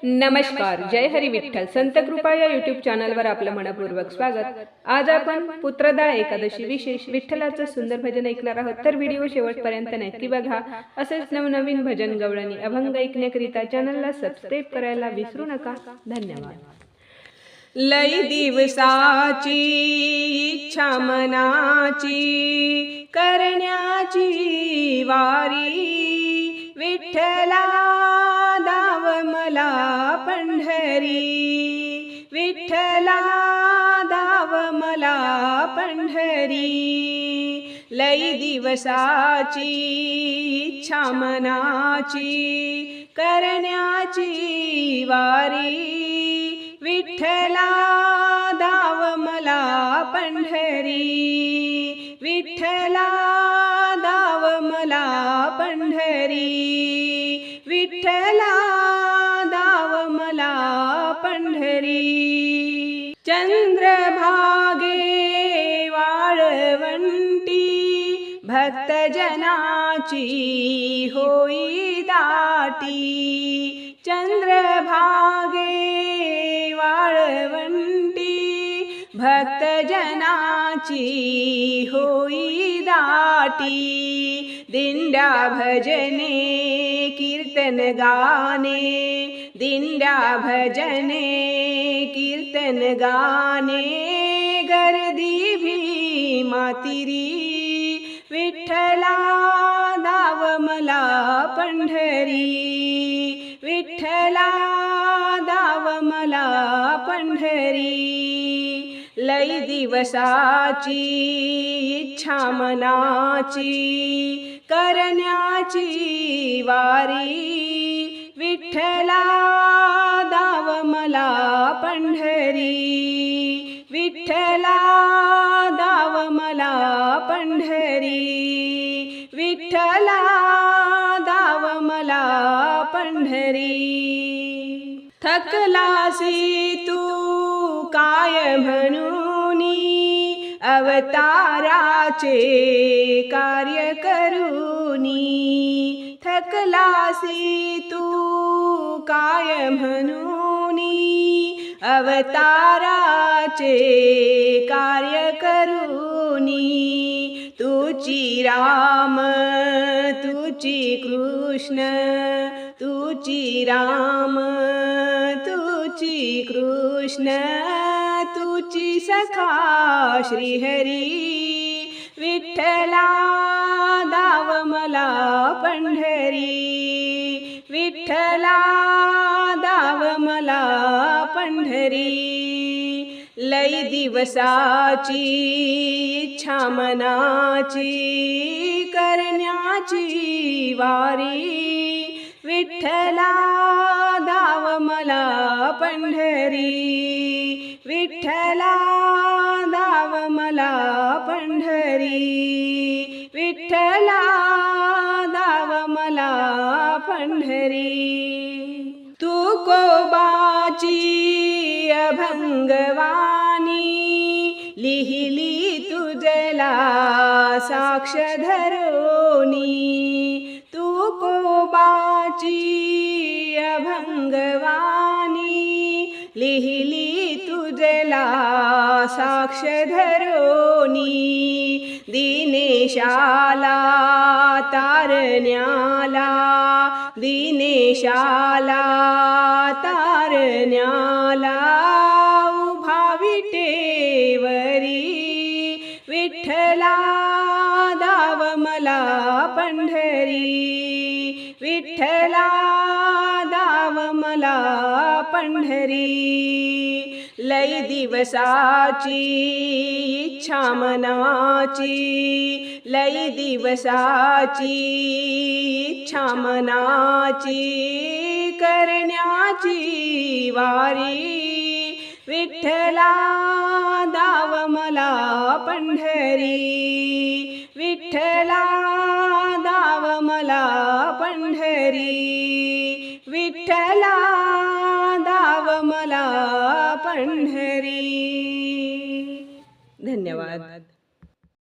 नमस्कार, जय हरी विठ्ठल. संत कृपा या यूट्यूब चॅनलवर आपलं मनपूर्वक स्वागत. आज आपण पुत्रदा एकादशी विशेष विठ्ठलाचं सुंदर भजन ऐकणार आहोत. तर व्हिडिओ शेवटपर्यंत नक्की बघा. असेच नवनवीन भजन गवळणी अभंग ऐकण्याकरिता चॅनलला सबस्क्राईब करायला विसरू नका. धन्यवाद. लई दिवसाची इच्छा मनाची करण्याची वारी, विठ्ठला दाव मला पंढरी, विठ्ठला दाव मला पंढरी. लई दिवसाची इच्छा मनाची करण्याची वारी, विठ्ठला दाव मला पंढरी, विठ्ठला दाव मला पंढरी, विठ्ठला दाव मला पंढरी. चंद्रभागे वाळवंटी भक्तजनाची होई दाटी, चंद्रभागे वाळवंटी भक्तजनाची होई दाटी. दिंड्या भजने कीर्तन गाणे, दिंड्या भजने कीर्तन गाणे, गर्दी भीमातिरी, विठ्ठला दाव मला पंढरी, विठ्ठला दाव मला पंढरी. लई दिवसाची इच्छा मनाची करण्याची वारी, विठ्ठला दाव मला पंढरी, विठ्ठला दाव मला पंढरी, विठ्ठला दाव मला पंढरी. थकलासी तू काय म्हणूनी, अवताराचे कार्य करूनी, थकलासी तू काय म्हणूनी, अवताराचे कार्य करूनी. तुची राम तुची कृष्ण, तुची राम तुची कृष्ण, तुची सखा श्रीहरी, विठ्ठला दाव मला पंढरी, विठ्ठला दाव मला पंढरी. लई दिवसाची इच्छा मनाची करण्याची वारी, विठ्ठला दाव मला पंढरी, विठ्ठला दाव मला पंढरी, विठ्ठला दाव मला पंढरी. तुकोबाची अभंगवाणी लिहिली तुझला साक्ष धरोनी, तुकोबाची अभंगवाणी लिहिली तुझला साक्ष धरोनी. दिनेशाला तारण्याला, दिनेशाला तारण्याला उभा विटेवरी, विठ्ठला दाव मला पंढरी, विठ्ठला दाव मला पंढरी. लई दिवसाची इच्छा मनाची, लई दिवसाची इच्छा मनाची करण्याची वारी, विठ्ठला दाव मला पंढरी, विठ्ठला दाव मला पंढरी, विठ्ठला दाव मला पंढरी. धन्यवाद.